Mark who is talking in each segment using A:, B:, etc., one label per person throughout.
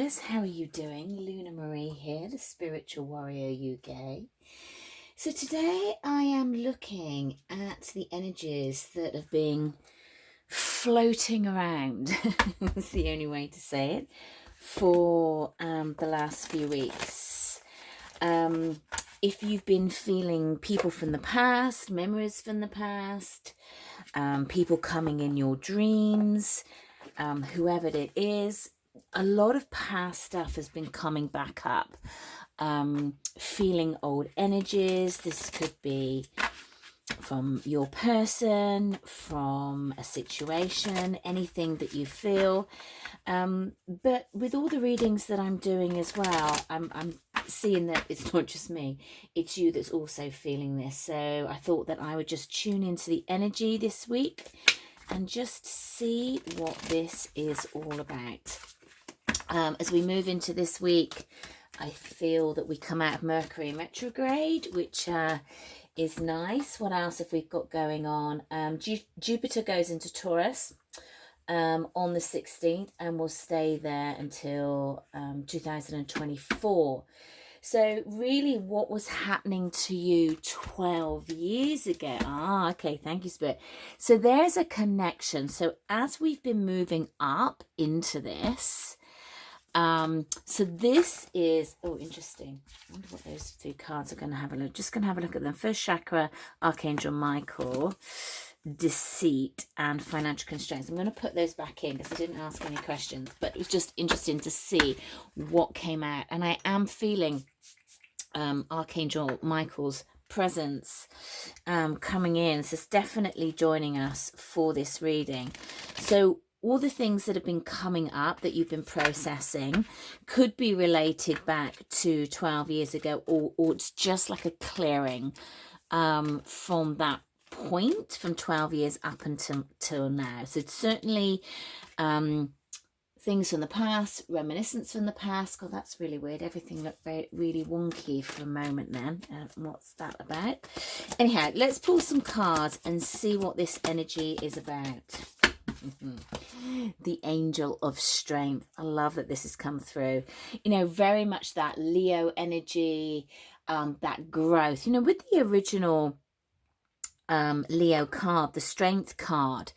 A: universe, how are you doing? Luna Marie here, the Spiritual Warrior UK. So today I am looking at the energies that have been floating around, that's the only way to say it, for the last few weeks. If you've been feeling people from the past, memories from the past, people coming in your dreams, whoever it is, a lot of past stuff has been coming back up. Feeling old energies. This could be from your person, from a situation, anything that you feel. But with all the readings that I'm doing as well, I'm seeing that it's not just me, it's you that's also feeling this. So I thought that I would just tune into the energy this week and just see what this is all about. As we move into this week, I feel that we come out of Mercury retrograde, which is nice. What else have we got going on? Jupiter goes into Taurus on the 16th and will stay there until 2024. So really, what was happening to you 12 years ago? Okay, thank you, Spirit. So there's a connection. So as we've been moving up into this, so this is, oh, interesting. I wonder what those three cards are going to have a look. Just going to have a look at them. First chakra, Archangel Michael, deceit and financial constraints. I'm going to put those back in because I didn't ask any questions, but it was just interesting to see what came out. And I am feeling Archangel Michael's presence coming in. So it's definitely joining us for this reading. So all the things that have been coming up that you've been processing could be related back to 12 years ago, or it's just like a clearing from that point, from 12 years up until now. So it's certainly things from the past, reminiscence from the past. God, that's really weird. Everything looked really wonky for a moment then. What's that about? Anyhow, let's pull some cards and see what this energy is about. The Angel of Strength. I love that this has come through. You know, very much that Leo energy, that growth. You know, with the original Leo card, the Strength card,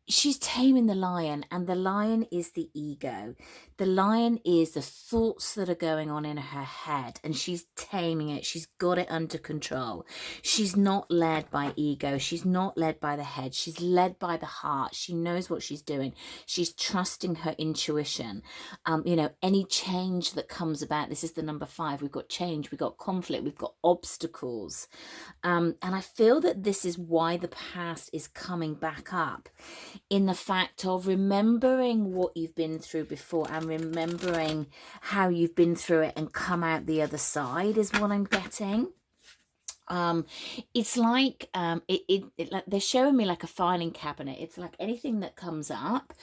A: she's taming the lion, and the lion is the ego. The lion is the thoughts that are going on in her head, and she's taming it. She's got it under control. She's not led by ego. She's not led by the head. She's led by the heart. She knows what she's doing. She's trusting her intuition. You know, any change that comes about, this is the number 5. We've got change, we've got conflict, we've got obstacles. And I feel that this is why the past is coming back up, in the fact of remembering what you've been through before and remembering how you've been through it and come out the other side is what I'm getting. It's like they're showing me like a filing cabinet. It's like anything that comes up,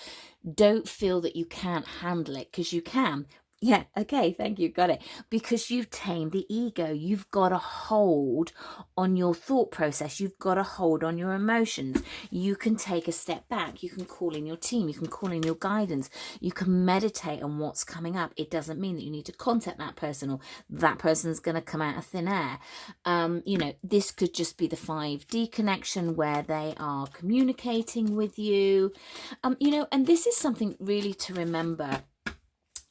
A: don't feel that you can't handle it, because you can. Yeah, okay, thank you, got it. Because you've tamed the ego. You've got a hold on your thought process. You've got a hold on your emotions. You can take a step back. You can call in your team. You can call in your guidance. You can meditate on what's coming up. It doesn't mean that you need to contact that person or that person's going to come out of thin air. You know, this could just be the 5D connection where they are communicating with you. You know, and this is something really to remember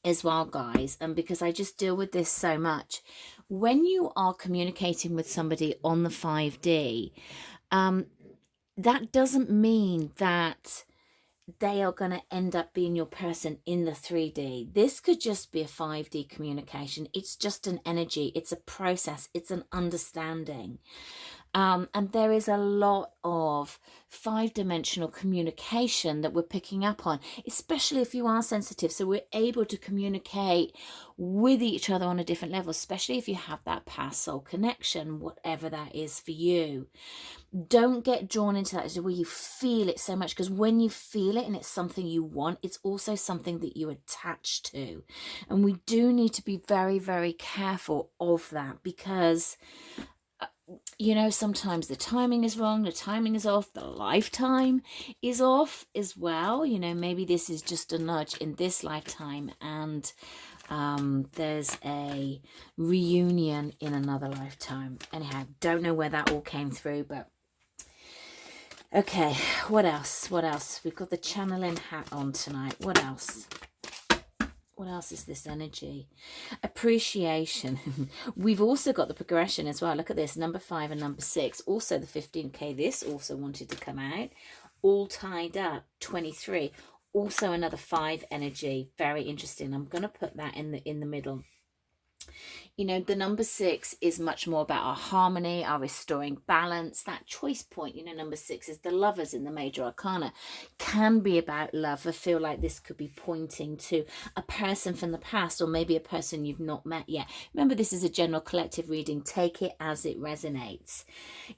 A: as well, guys, and because I just deal with this so much. When you are communicating with somebody on the 5D, that doesn't mean that they are going to end up being your person in the 3D. This could just be a 5D communication. It's just an energy. It's a process. It's an understanding. And there is a lot of 5-dimensional communication that we're picking up on, especially if you are sensitive. So we're able to communicate with each other on a different level, especially if you have that past soul connection, whatever that is for you. Don't get drawn into that where you feel it so much, because when you feel it and it's something you want, it's also something that you attach to. And we do need to be very, very careful of that, because you know, sometimes the timing is wrong, the timing is off, the lifetime is off as well. You know, maybe this is just a nudge in this lifetime, and there's a reunion in another lifetime. Anyhow, don't know where that all came through, but okay, what else? What else? We've got the channeling hat on tonight. What else? What else is this energy? Appreciation. We've also got the progression as well. Look at this, number 5 and number 6. Also the 15K. This also wanted to come out. All tied up, 23. Also another 5 energy. Very interesting. I'm going to put that in the middle. You know, the number 6 is much more about our harmony, our restoring balance, that choice point. You know, number 6 is the lovers in the major arcana. Can be about love. I feel like this could be pointing to a person from the past, or maybe a person you've not met yet. Remember, this is a general collective reading. Take it as it resonates.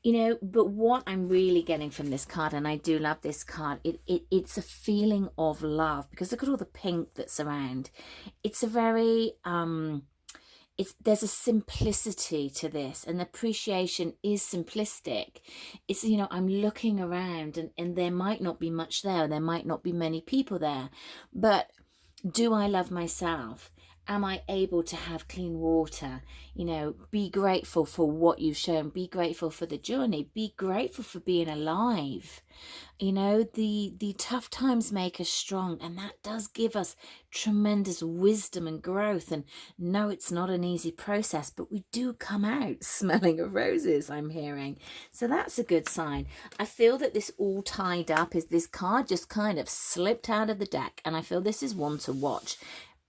A: You know, but what I'm really getting from this card, and I do love this card, it's a feeling of love, because look at all the pink that's around. It's a very there's a simplicity to this, and appreciation is simplistic. It's, you know, I'm looking around, and there might not be much there, there might not be many people there, but do I love myself? Am I able to have clean water? You know, be grateful for what you've shown. Be grateful for the journey. Be grateful for being alive. You know, the tough times make us strong, and that does give us tremendous wisdom and growth. And no, it's not an easy process, but we do come out smelling of roses, I'm hearing. So that's a good sign. I feel that this all tied up is this card just kind of slipped out of the deck, and I feel this is one to watch.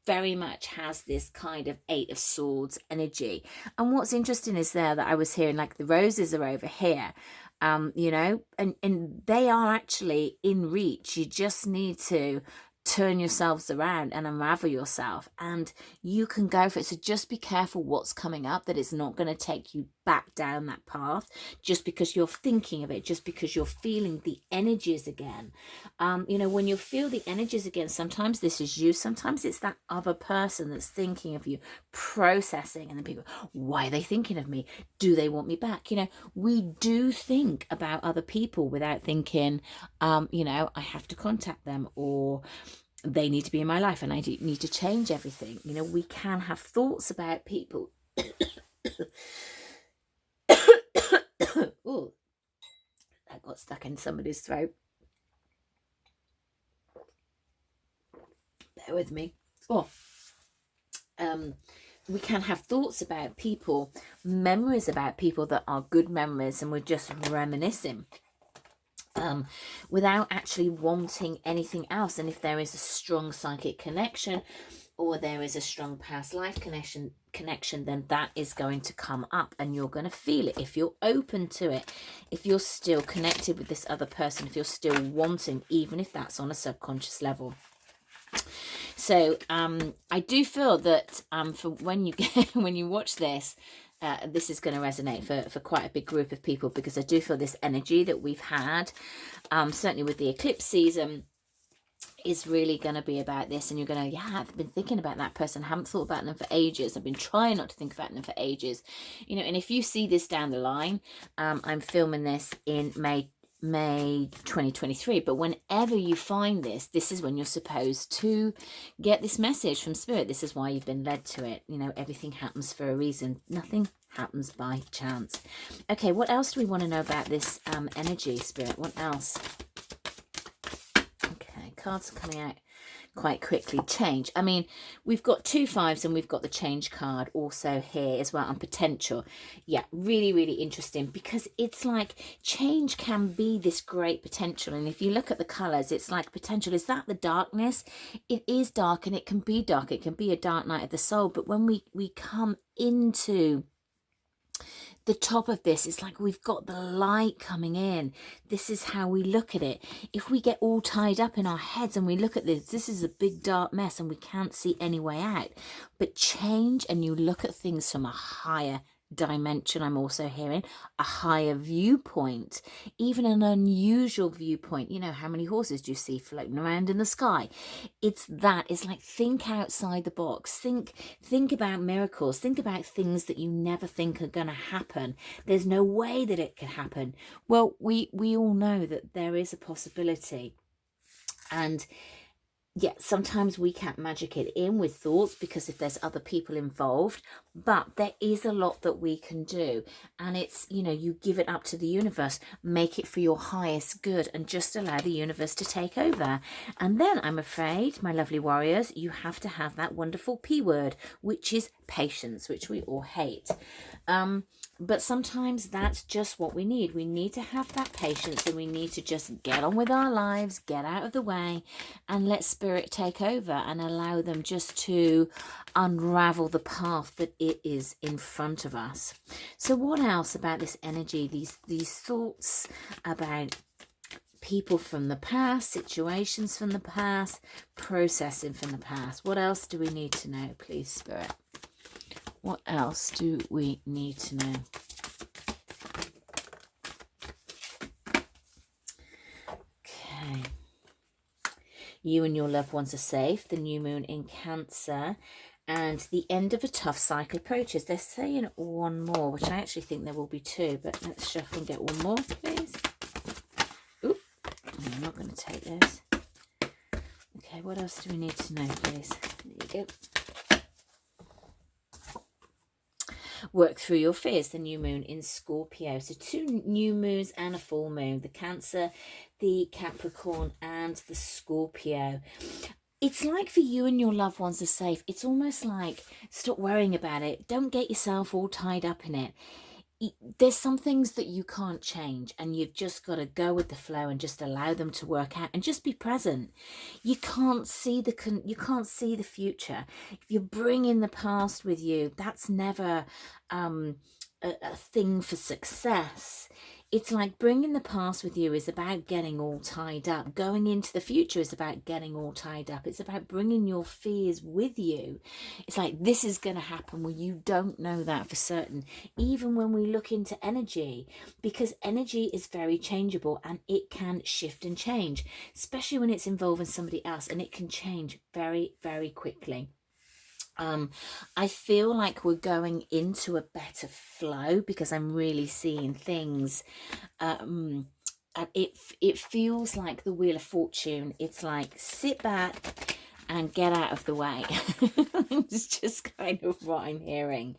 A: Very much has this kind of 8 of Swords energy. And what's interesting is there that I was hearing, like, the roses are over here, you know, and they are actually in reach. You just need to turn yourselves around and unravel yourself, and you can go for it. So just be careful what's coming up, that it's not going to take you back down that path just because you're thinking of it, just because you're feeling the energies again. You know, when you feel the energies again, sometimes this is you, sometimes it's that other person that's thinking of you, processing, and then people, why are they thinking of me? Do they want me back? You know, we do think about other people without thinking, you know, I have to contact them, or they need to be in my life and I need to change everything. You know, we can have thoughts about people. Oh, that got stuck in somebody's throat. Bear with me. Oh, we can have thoughts about people, memories about people that are good memories, and we're just reminiscing. Without actually wanting anything else. And if there is a strong psychic connection, or there is a strong past life connection, then that is going to come up, and you're going to feel it if you're open to it, if you're still connected with this other person, if you're still wanting, even if that's on a subconscious level. So I do feel that for when you watch this, this is going to resonate for quite a big group of people, because I do feel this energy that we've had, certainly with the eclipse season, is really going to be about this. And you're going to, yeah, I've been thinking about that person, I haven't thought about them for ages, I've been trying not to think about them for ages, you know. And if you see this down the line, I'm filming this in May 2023, but whenever you find this is when you're supposed to get this message from Spirit. This is why you've been led to it. You know, everything happens for a reason, nothing happens by chance. Okay, what else do we want to know about this energy, Spirit? What else? Okay, cards are coming out quite quickly. Change. I mean, we've got 2 5s, and we've got the change card also here as well, on potential. Yeah, really, really interesting, because it's like change can be this great potential. And if you look at the colors, it's like potential. Is that the darkness? It is dark, and it can be dark. It can be a dark night of the soul. But when we come into the top of this, it's like we've got the light coming in. This is how we look at it. If we get all tied up in our heads and we look at this is a big dark mess and we can't see any way out. But change, and you look at things from a higher dimension. I'm also hearing a higher viewpoint, even an unusual viewpoint. You know, how many horses do you see floating around in the sky? It's that. It's like, think outside the box. Think about miracles. Think about things that you never think are going to happen. There's no way that it could happen. Well, we all know that there is a possibility. And yeah, sometimes we can't magic it in with thoughts because if there's other people involved, but there is a lot that we can do. And it's, you know, you give it up to the universe, make it for your highest good, and just allow the universe to take over. And then I'm afraid, my lovely warriors, you have to have that wonderful P word, which is patience, which we all hate. But sometimes that's just what we need. We need to have that patience, and we need to just get on with our lives, get out of the way, and let spirit take over and allow them just to unravel the path that it is in front of us. So what else about this energy, these thoughts about people from the past, situations from the past, processing from the past? What else do we need to know, please, Spirit? What else do we need to know? Okay. You and your loved ones are safe. The new moon in Cancer. And the end of a tough cycle approaches. They're saying one more, which I actually think there will be two. But let's shuffle and get one more, please. Oop. I'm not going to take this. Okay, what else do we need to know, please? There you go. Work through your fears. The new moon in Scorpio. So 2 new moons and a full moon. The Cancer, the Capricorn, and the Scorpio. It's like for you and your loved ones are safe. It's almost like, stop worrying about it. Don't get yourself all tied up in it. There's some things that you can't change, and you've just got to go with the flow and just allow them to work out and just be present. You can't see the future. If you're bringing the past with you, that's never a thing for success. It's like bringing the past with you is about getting all tied up. Going into the future is about getting all tied up. It's about bringing your fears with you. It's like, this is going to happen. Well, you don't know that for certain. Even when we look into energy, because energy is very changeable and it can shift and change, especially when it's involving somebody else, and it can change very, very quickly. I feel like we're going into a better flow because I'm really seeing things. And it feels like the Wheel of Fortune. It's like, sit back and get out of the way. It's just kind of what I'm hearing.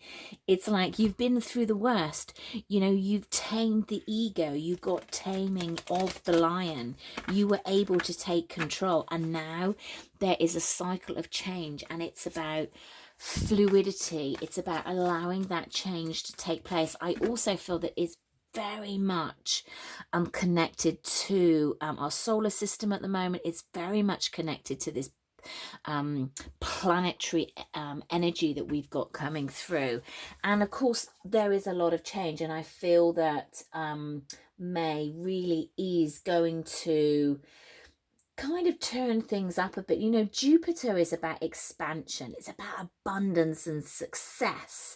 A: It's like you've been through the worst. You know, you've tamed the ego. You got taming of the lion. You were able to take control. And now there is a cycle of change, and it's about fluidity. It's about allowing that change to take place. I also feel that it's very much connected to our solar system at the moment. It's very much connected to this planetary energy that we've got coming through. And of course there is a lot of change, and I feel that May really is going to kind of turn things up a bit. You know, Jupiter is about expansion, it's about abundance and success,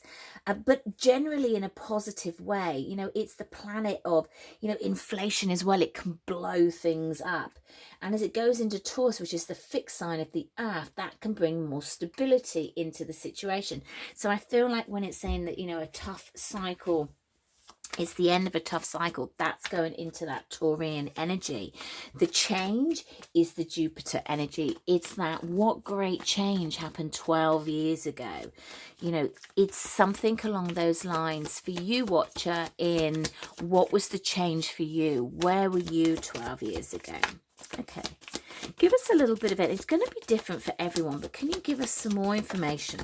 A: but generally in a positive way. You know, it's the planet of, you know, inflation as well. It can blow things up, and as it goes into Taurus, which is the fixed sign of the earth, that can bring more stability into the situation. So I feel like when it's saying that, you know, a tough cycle, it's the end of a tough cycle, that's going into that Taurian energy. The change is the Jupiter energy. It's that, what great change happened 12 years ago. You know, it's something along those lines for you, watcher, in what was the change for you? Where were you 12 years ago? Okay, give us a little bit of it. It's going to be different for everyone, but can you give us some more information?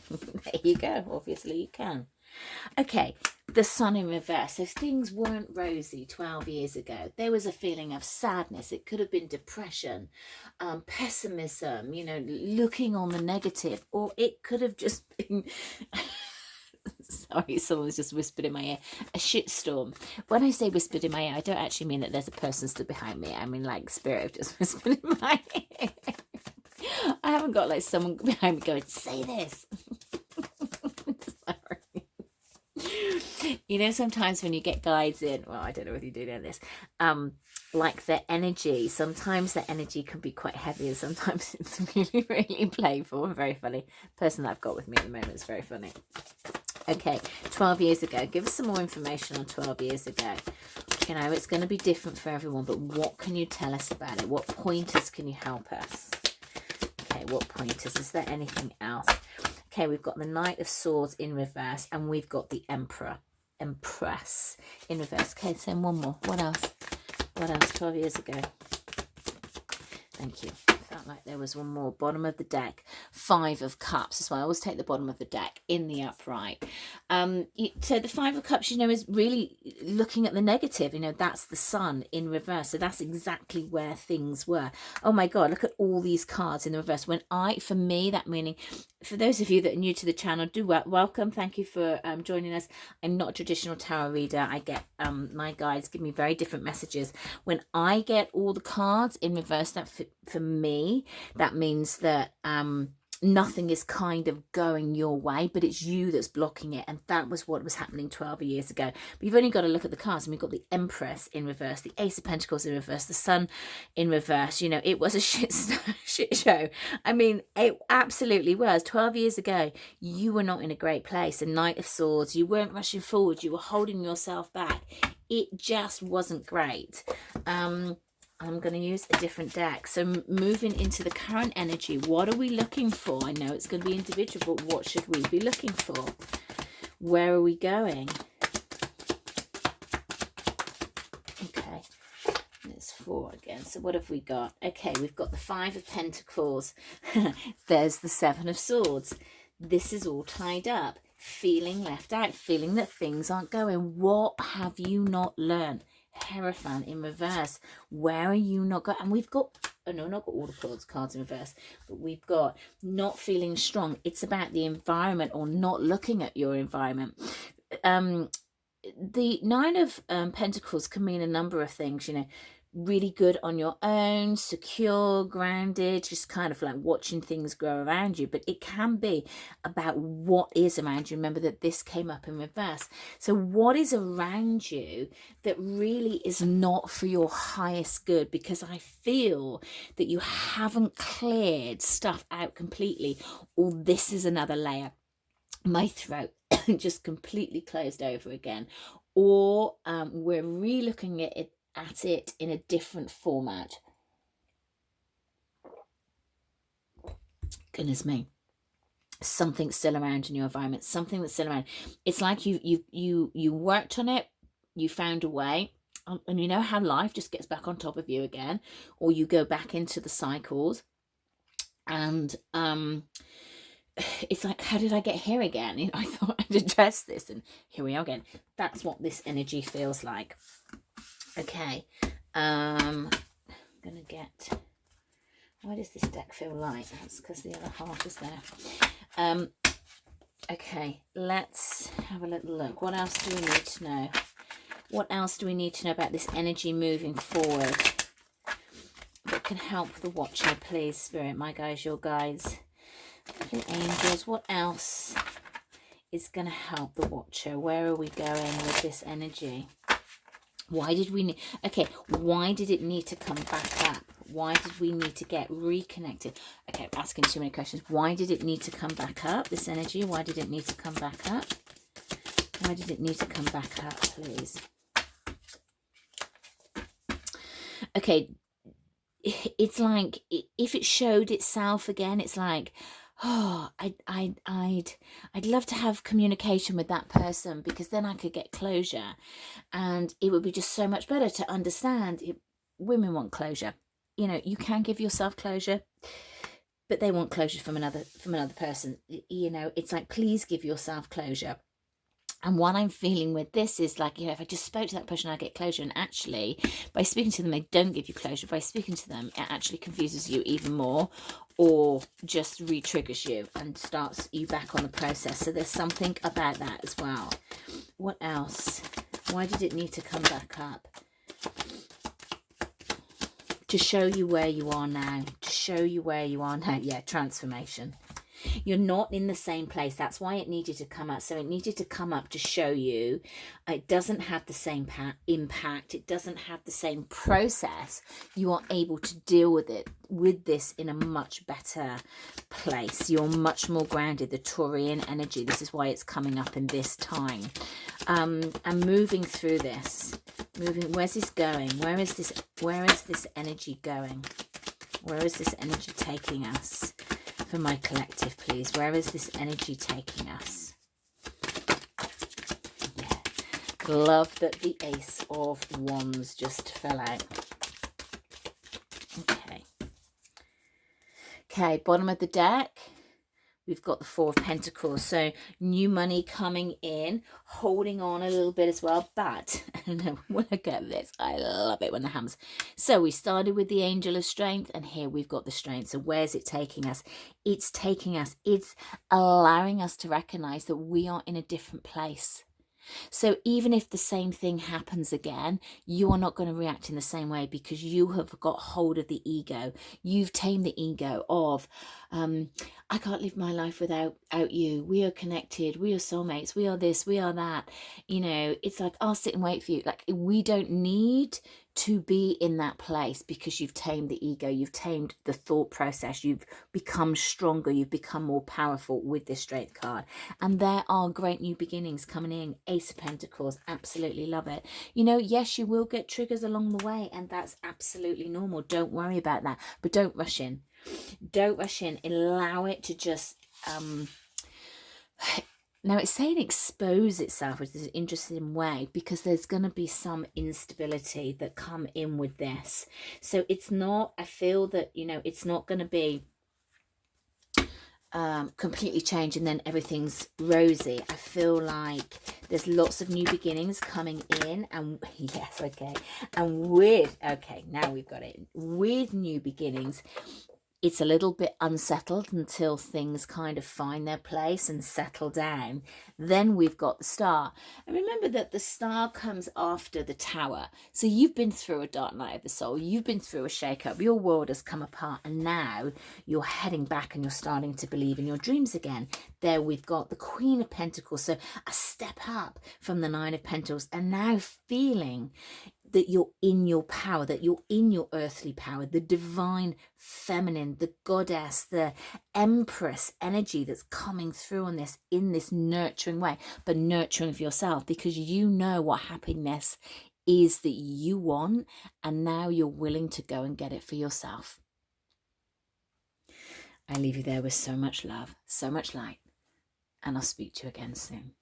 A: There you go. Obviously you can. Okay, the Sun in reverse. So things weren't rosy 12 years ago. There was a feeling of sadness. It could have been depression, pessimism, you know, looking on the negative, or it could have just been... Sorry, someone's just whispered in my ear. A shitstorm. When I say whispered in my ear, I don't actually mean that there's a person stood behind me. I mean, like, spirit just whispered in my ear. I haven't got like someone behind me going, say this. Sorry. You know, sometimes when you get guides in, well, I don't know whether you do know this, like their energy, sometimes the energy can be quite heavy, and sometimes it's really, really playful and very funny. The person that I've got with me at the moment is very funny. Okay, 12 years ago. Give us some more information on 12 years ago. You know, it's going to be different for everyone, but what can you tell us about it? What pointers can you help us? Okay, what pointers? Is there anything else? Okay, we've got the Knight of Swords in reverse, and we've got the Empress in reverse. Okay, send one more. What else? What else? 12 years ago. Thank you. Felt like there was one more. Bottom of the deck. 5 of Cups as well. I always take the bottom of the deck in the upright. So the 5 of Cups, you know, is really looking at the negative. You know, that's the Sun in reverse. So that's exactly where things were. Oh my God, look at all these cards in the reverse. For me, that meaning, for those of you that are new to the channel, welcome. Thank you for joining us. I'm not a traditional tarot reader. I get my guides give me very different messages. When I get all the cards in reverse, that for me, that means that nothing is kind of going your way, but it's you that's blocking it. And that was what was happening 12 years ago. But you've only got to look at the cards, and we've got the Empress in reverse, the Ace of Pentacles in reverse, the Sun in reverse. You know, it was a shit show. I mean, it absolutely was. 12 years ago, you were not in a great place. A Knight of Swords, you weren't rushing forward, you were holding yourself back. It just wasn't great. I'm going to use a different deck. So moving into the current energy, what are we looking for? I know it's going to be individual, but what should we be looking for? Where are we going? Okay, it's 4 again. So what have we got? Okay, we've got the 5 of Pentacles. There's the 7 of Swords. This is all tied up. Feeling left out, feeling that things aren't going. What have you not learned? Hierophant in reverse. Where are you not going? And we've got, oh no, not got all the cards in reverse, but we've got not feeling strong. It's about the environment, or not looking at your environment. The 9 of Pentacles can mean a number of things, you know. Really good on your own, secure, grounded, just kind of like watching things grow around you. But it can be about what is around you. Remember that this came up in reverse. So what is around you that really is not for your highest good? Because I feel that you haven't cleared stuff out completely, or this is another layer. My throat just completely closed over again, or we're re-looking at it in a different format. Goodness me. Something's still around in your environment, something that's still around. It's like you worked on it, you found a way, and you know how life just gets back on top of you again, or you go back into the cycles, and it's like, how did I get here again? You know, I thought I'd address this, and here we are again. That's what this energy feels like. Okay, I'm gonna get, why does this deck feel light? That's because the other half is there. Okay, let's have a little look. What else do we need to know? What else do we need to know about this energy moving forward that can help the watcher? Please, Spirit, my guys, your guides, the angels, what else is going to help the watcher? Where are we going with this energy? Why did we need, okay, why did it need to come back up? Why did we need to get reconnected? Okay, I'm asking too many questions. Why did it need to come back up, this energy? Why did it need to come back up? Why did it need to come back up, please? Okay, it's like, if it showed itself again, it's like, oh, I'd love to have communication with that person, because then I could get closure, and it would be just so much better to understand. Women want closure. You know, you can give yourself closure, but they want closure from another person. You know, it's like, please give yourself closure. And what I'm feeling with this is like, you know, if I just spoke to that person, I get closure. And actually, by speaking to them, they don't give you closure. By speaking to them, it actually confuses you even more, or just re-triggers you and starts you back on the process. So there's something about that as well. What else? Why did it need to come back up? To show you where you are now. To show you where you are now. Yeah, transformation. You're not in the same place. That's why it needed to come up. So it needed to come up to show you it doesn't have the same impact. It doesn't have the same process. You are able to deal with this in a much better place. You're much more grounded. The Taurian energy. This is why it's coming up in this time. And moving through this. Where's this going? Where is this energy going? Where is this energy taking us? For my collective, please. Where is this energy taking us? Yeah. Love that the Ace of Wands just fell out. Okay. Okay, bottom of the deck. We've got the Four of Pentacles. So new money coming in, holding on a little bit as well. But when I get this, I love it when it happens. So we started with the Angel of Strength, and here we've got the Strength. So where's it taking us? It's taking us, it's allowing us to recognize that we are in a different place. So even if the same thing happens again, you are not going to react in the same way because you have got hold of the ego. You've tamed the ego of, I can't live my life without you. We are connected. We are soulmates. We are this. We are that. You know, it's like, I'll sit and wait for you. Like, we don't need to be in that place because you've tamed the ego. You've tamed the thought process. You've become stronger. You've become more powerful with this Strength card. And there are great new beginnings coming in. Ace of Pentacles. Absolutely love it. You know, yes, you will get triggers along the way, and that's absolutely normal. Don't worry about that. But don't rush in. Don't rush in. Allow it to just now it's saying expose itself, which is an interesting way, because there's going to be some instability that come in with this. So it's not, I feel that, you know, it's not going to be completely change and then everything's rosy. I feel like there's lots of new beginnings coming in, and yes, okay, and with, okay, now we've got it, with new beginnings. It's a little bit unsettled until things kind of find their place and settle down. Then we've got the Star. And remember that the Star comes after the Tower. So you've been through a dark night of the soul. You've been through a shake-up. Your world has come apart. And now you're heading back and you're starting to believe in your dreams again. There we've got the Queen of Pentacles. So a step up from the Nine of Pentacles. And now feeling that you're in your power, that you're in your earthly power, the divine feminine, the goddess, the empress energy that's coming through on this in this nurturing way, but nurturing of yourself, because you know what happiness is that you want, and now you're willing to go and get it for yourself. I leave you there with so much love, so much light, and I'll speak to you again soon.